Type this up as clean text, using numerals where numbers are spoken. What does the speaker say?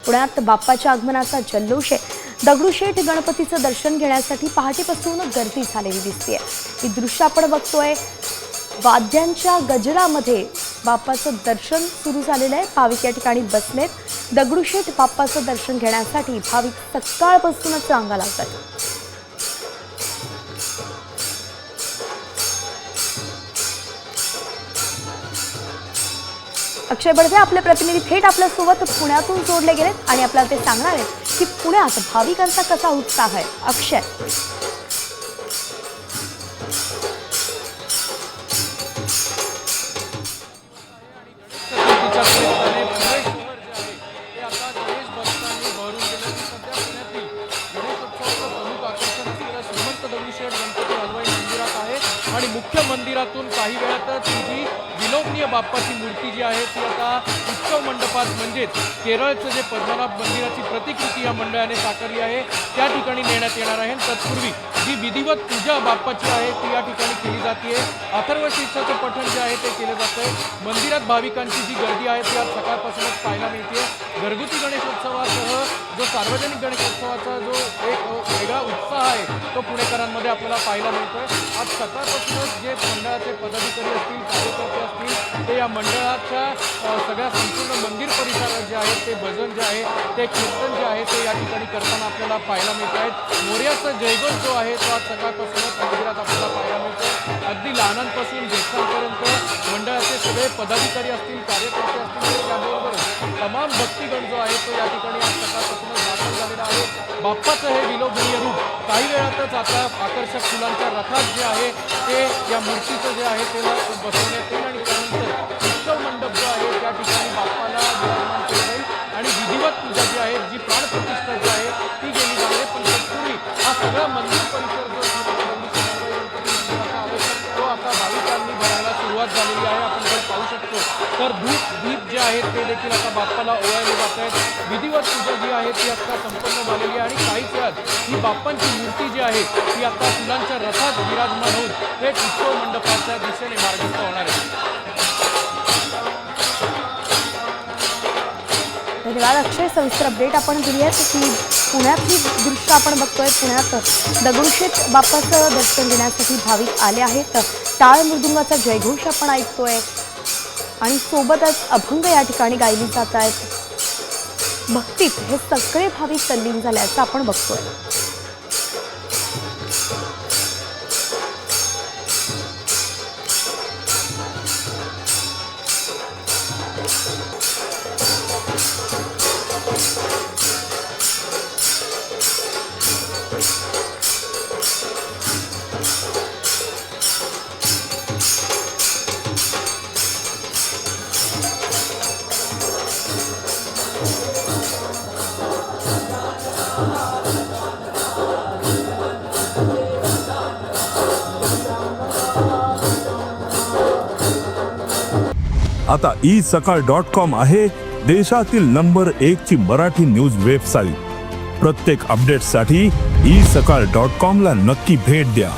पुण्यात बाप्पाच्या आगमनाचा जल्लोष आहे। दगडूशेठ गणपतीचं दर्शन घेण्यासाठी पहाटेपासून गर्दी झालेली दिसते। ही दृश्य आपण बघतोय। वाद्यांच्या गजरामध्ये बाप्पाचं दर्शन सुरू झालेलं आहे। भाविक या ठिकाणी बसलेत। दगडूशेठ बाप्पाचं दर्शन घेण्यासाठी भाविक सकाळपासूनच रांगा लावतात। अक्षय बडवे आपले प्रतिनिधी थेट आपल्यासोबत पुण्यातून जोडले गेलेत आणि आपल्याला ते सांगणार आहेत की पुण्यात भाविकांचा कसा उत्साह आहे। अक्षय, आणि मुख्य मंदिरातून काही वेळातच ही जी विलोभनीय बाप्पाची मूर्ती जी आहे ती आता उत्सव मंडपात म्हणजेच केरळचं जे पद्मनाभ मंदिराची प्रतिकृती या मंडळाने साकारली आहे त्या ठिकाणी नेण्यात येणार आहे। तत्पूर्वी जी विधिवत पूजा बाप्पाची आहे ती या ठिकाणी केली जाते। अथर्वशीर्षाचं पठण जे आहे ते केलं जातंय। मंदिरात भाविकांची जी गर्दी आहे ती आज सकाळपासूनच पाहायला मिळते। घरगुती गणेशोत्सवासह जो सार्वजनिक गणेशोत्सवाचा जो एक वेगळा उत्साह आहे तो पुणेकरांमध्ये आपल्याला पाहायला मिळतोय। आज सकाळपासूनच जे मंडळाचे पदाधिकारी असतील, कार्यकर्ते असतील, ते या मंडळाच्या सगळ्या संपूर्ण मंदिर परिसरात जे आहे ते भजन जे आहे ते कीर्तन जे आहे ते या ठिकाणी करताना आपल्याला पाहायला मिळत आहेत। मोरयाचा जयघोष जो आहे तो आज सकाळपासूनच मंदिरात आपल्याला पाहायला मिळतोय। अगदी लहानांपासून ज्येष्ठांपर्यंत मंडळाचे सगळे पदाधिकारी असतील, कार्यकर्ते असतील, त्याबरोबरच तमाम भक्तिगण जो आहे तो या ठिकाणी आज सकाळपासूनच दाखल झालेला आहे। बाप्पाचं हे विलोभनीय रूप काही वेळातच आता आकर्षक फुलांच्या रथात जे आहे ते या मूर्तीचं जे आहे ते बसवण्यात येईल आणि त्यानंतर उत्सव मंडप जो आहे त्या ठिकाणी बाप्पाला विराजमान केलं जाईल आणि विधिवत पूजा जी आहे, जी प्राणप्रतिष्ठा जी आहे ती केली जाईल। पण तत्पूर्वी हा सगळा मंदिर परिसर जो आता भाविकांनी भरायला सुरुवात झालेली आहे आपण जर पाहू शकतो तर धूप दीप जे आहेत ते देखील आता बाप्पाला ओवाळले जात आहेत। विधिवत पूजा जी आहे ती आता संपन्न झालेली आहे आणि काहीच वेळात ही बाप्पांची मूर्ती जी आहे ती आता फुलांच्या रथात विराजमान होऊन थेट उत्सव मंडपाच्या दिशेने मार्गस्थ होणार आहे। धन्यवाद अक्षय, सविस्तर अपडेट आपण दिली आहे की पुण्यातली दृश्य आपण बघतोय। पुण्यात दगडूशेठ बाप्पाचं दर्शन घेण्यासाठी भाविक आले आहेत। टाळ मृदुंगाचा जयघोष आपण ऐकतोय आणि सोबतच अभंग या ठिकाणी गायली जात आहेत। भक्तीत हे सगळे भाविक तल्लीन झाल्याचं आपण बघतोय। आता isakal.com आहे देशातील नंबर 1 ची मराठी न्यूज वेबसाईट। प्रत्येक अपडेटसाठी isakal.com ला नक्की भेट द्या।